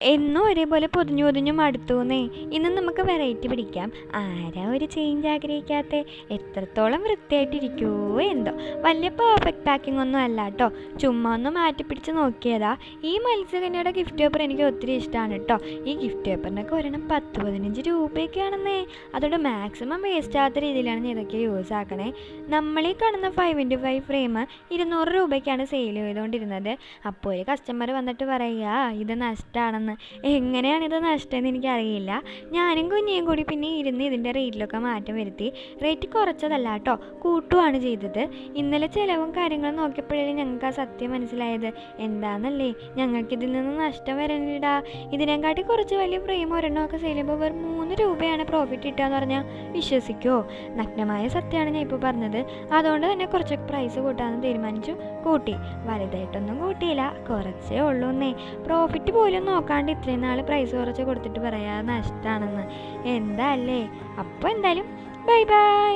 എന്നും ഒരേപോലെ പൊതിഞ്ഞു പൊതിഞ്ഞു മടുത്തൂന്നേ. ഇന്ന് നമുക്ക് വെറൈറ്റി പിടിക്കാം. ആരാ ഒരു ചേഞ്ച് ആഗ്രഹിക്കാത്ത? എത്രത്തോളം വൃത്തിയായിട്ടിരിക്കുമോ എന്തോ. വലിയ പെർഫെക്റ്റ് പാക്കിംഗ് ഒന്നും അല്ല കേട്ടോ, ചുമ്മാ ഒന്ന് മാറ്റി പിടിച്ച് നോക്കിയതാ. ഈ മത്സ്യകന്യയുടെ ഗിഫ്റ്റ് പേപ്പർ എനിക്ക് ഒത്തിരി ഇഷ്ടമാണ് കേട്ടോ. ഈ ഗിഫ്റ്റ് പേപ്പറിനൊക്കെ ഒരെണ്ണം 10-15 രൂപയൊക്കെയാണെന്നേ. അതോടെ മാക്സിമം വേസ്റ്റ് ആകാത്ത രീതിയിലാണ് ഞാൻ ഇതൊക്കെ യൂസ് ആക്കണേ. നമ്മളീ കാണുന്ന 5x5 ഫ്രെയിം 200 രൂപയ്ക്കാണ് സെയിൽ ചെയ്തുകൊണ്ടിരുന്നത്. അപ്പോൾ ഒരു കസ്റ്റമർ വന്നിട്ട് പറയുക ഇത് നഷ്ടമാണെന്ന്. എങ്ങനെയാണിത് നഷ്ടമെന്ന് എനിക്കറിയില്ല. ഞാനും കുഞ്ഞിയും കൂടി പിന്നെ ഇരുന്ന് ഇതിൻ്റെ റേറ്റിലൊക്കെ മാറ്റം വരുത്തി. റേറ്റ് കുറച്ചതല്ല കേട്ടോ, കൂട്ടുകയാണ് ചെയ്തത്. ഇന്നലെ ചിലവും കാര്യങ്ങളും നോക്കിയപ്പോഴേ ഞങ്ങൾക്ക് ആ സത്യം മനസ്സിലായത്. എന്താണെന്നല്ലേ, ഞങ്ങൾക്കിതിൽ നിന്ന് നഷ്ടം വരണിടാ. ഇതിനെക്കാട്ടി കുറച്ച് വലിയ ഫ്രെയിം ഒരെണ്ണമൊക്കെ സെയിൽ ചെയ്യുമ്പോൾ വെറും 3 രൂപയാണ് പ്രോഫിറ്റ് കിട്ടുകയെന്ന് പറഞ്ഞാൽ വിശ്വസിക്കുമോ? നഗ്നമായ സത്യമാണ് ഞാൻ ഇപ്പോൾ പറഞ്ഞത്. അതുകൊണ്ട് തന്നെ കുറച്ച് പ്രൈസ് കൂട്ടാമെന്ന് തീരുമാനിച്ചു. കൂട്ടി, വലുതായിട്ടൊന്നും കൂട്ടിയില്ല, കുറച്ചേ ഉള്ളൂ എന്നേ. പ്രോഫിറ്റ് പോലും നോക്കാണ്ട് ഇത്രയും നാൾ പ്രൈസ് കുറച്ച് കൊടുത്തിട്ട് പറയാ നഷ്ടമാണെന്ന്. എന്താ അല്ലേ? അപ്പോൾ എന്തായാലും ബൈ ബൈ.